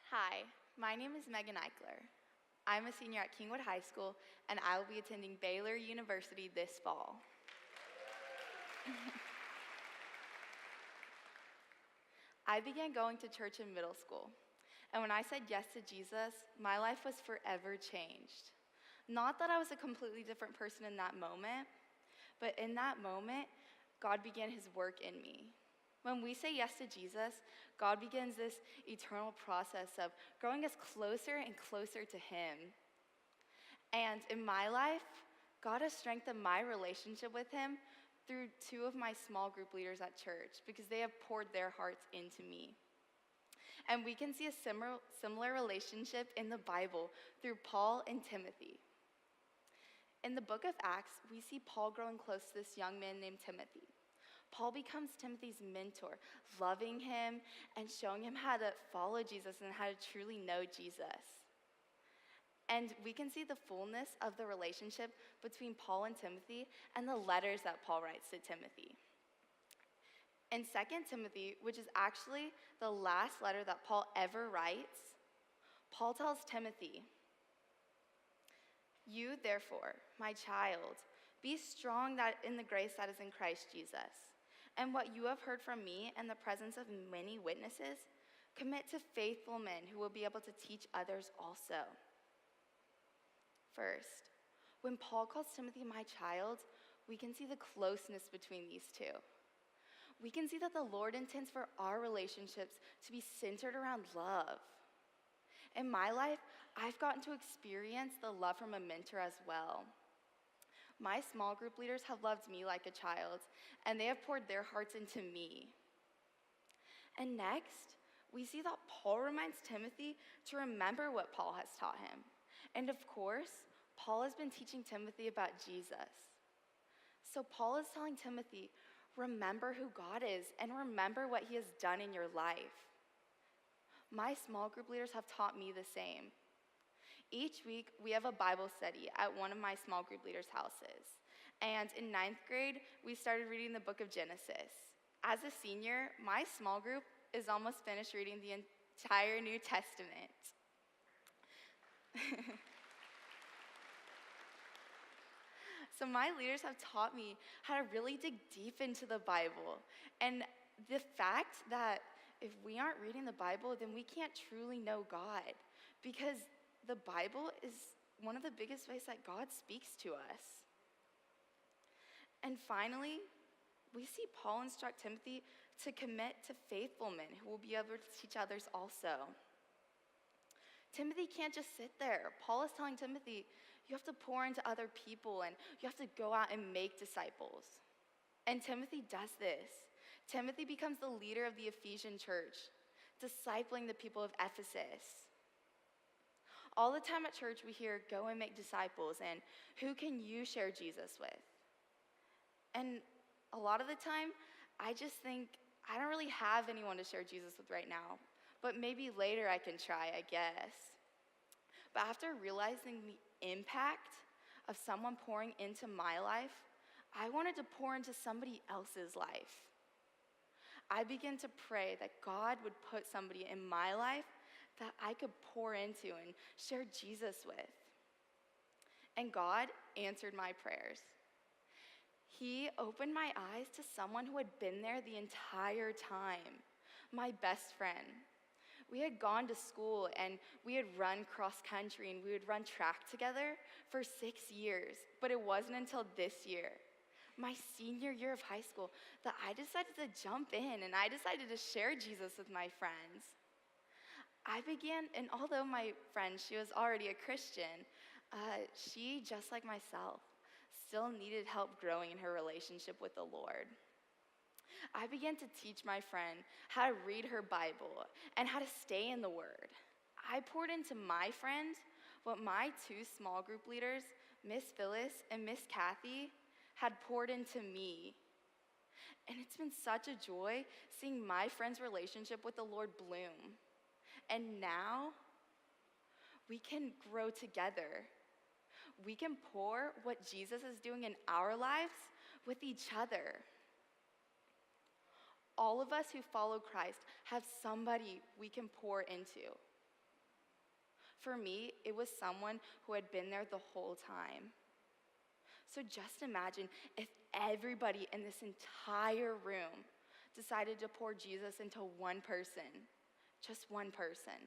Hi, my name is Megan Eichler. I'm a senior at Kingwood High School, and I will be attending Baylor University this fall. I began going to church in middle school, and when I said yes to Jesus, my life was forever changed. Not that I was a completely different person in that moment, but in that moment, God began his work in me. When we say yes to Jesus, God begins this eternal process of growing us closer and closer to him. And in my life, God has strengthened my relationship with him through two of my small group leaders at church because they have poured their hearts into me. And we can see a similar relationship in the Bible through Paul and Timothy. In the book of Acts, we see Paul growing close to this young man named Timothy. Paul becomes Timothy's mentor, loving him and showing him how to follow Jesus and how to truly know Jesus. And we can see the fullness of the relationship between Paul and Timothy and the letters that Paul writes to Timothy. In 2 Timothy, which is actually the last letter that Paul ever writes, Paul tells Timothy, "You, therefore, my child, be strong in the grace that is in Christ Jesus. And what you have heard from me in the presence of many witnesses, commit to faithful men who will be able to teach others also." First, when Paul calls Timothy my child, we can see the closeness between these two. We can see that the Lord intends for our relationships to be centered around love. In my life, I've gotten to experience the love from a mentor as well. My small group leaders have loved me like a child, and they have poured their hearts into me. And next, we see that Paul reminds Timothy to remember what Paul has taught him. And of course, Paul has been teaching Timothy about Jesus. So Paul is telling Timothy, remember who God is and remember what he has done in your life. My small group leaders have taught me the same. Each week, we have a Bible study at one of my small group leaders' houses. And in 9th grade, we started reading the book of Genesis. As a senior, my small group is almost finished reading the entire New Testament. So my leaders have taught me how to really dig deep into the Bible. And the fact that if we aren't reading the Bible, then we can't truly know God. Because the Bible is one of the biggest ways that God speaks to us. And finally, we see Paul instruct Timothy to commit to faithful men who will be able to teach others also. Timothy can't just sit there. Paul is telling Timothy, you have to pour into other people and you have to go out and make disciples. And Timothy does this. Timothy becomes the leader of the Ephesian church, discipling the people of Ephesus. All the time at church we hear, go and make disciples, and who can you share Jesus with? And a lot of the time, I just think, I don't really have anyone to share Jesus with right now, but maybe later I can try, I guess. But after realizing the impact of someone pouring into my life, I wanted to pour into somebody else's life. I began to pray that God would put somebody in my life that I could pour into and share Jesus with. And God answered my prayers. He opened my eyes to someone who had been there the entire time, my best friend. We had gone to school and we had run cross country and we would run track together for 6 years, but it wasn't until this year, my senior year of high school, that I decided to jump in and I decided to share Jesus with my friends. And although my friend, she was already a Christian, she, just like myself, still needed help growing in her relationship with the Lord. I began to teach my friend how to read her Bible and how to stay in the Word. I poured into my friend what my two small group leaders, Miss Phyllis and Miss Kathy, had poured into me. And it's been such a joy seeing my friend's relationship with the Lord bloom. And now, we can grow together. We can pour what Jesus is doing in our lives with each other. All of us who follow Christ have somebody we can pour into. For me, it was someone who had been there the whole time. So just imagine if everybody in this entire room decided to pour Jesus into one person, just one person.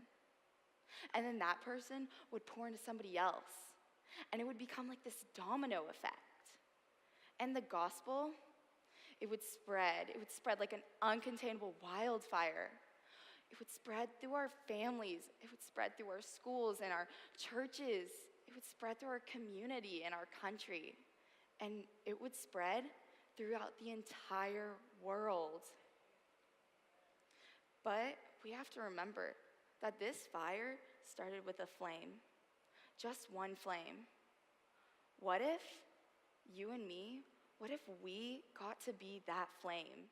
And then that person would pour into somebody else. And it would become like this domino effect. And the gospel, it would spread like an uncontainable wildfire. It would spread through our families. It would spread through our schools and our churches. It would spread through our community and our country. And it would spread throughout the entire world. But we have to remember that this fire started with a flame, just one flame. What if you and me, what if we got to be that flame?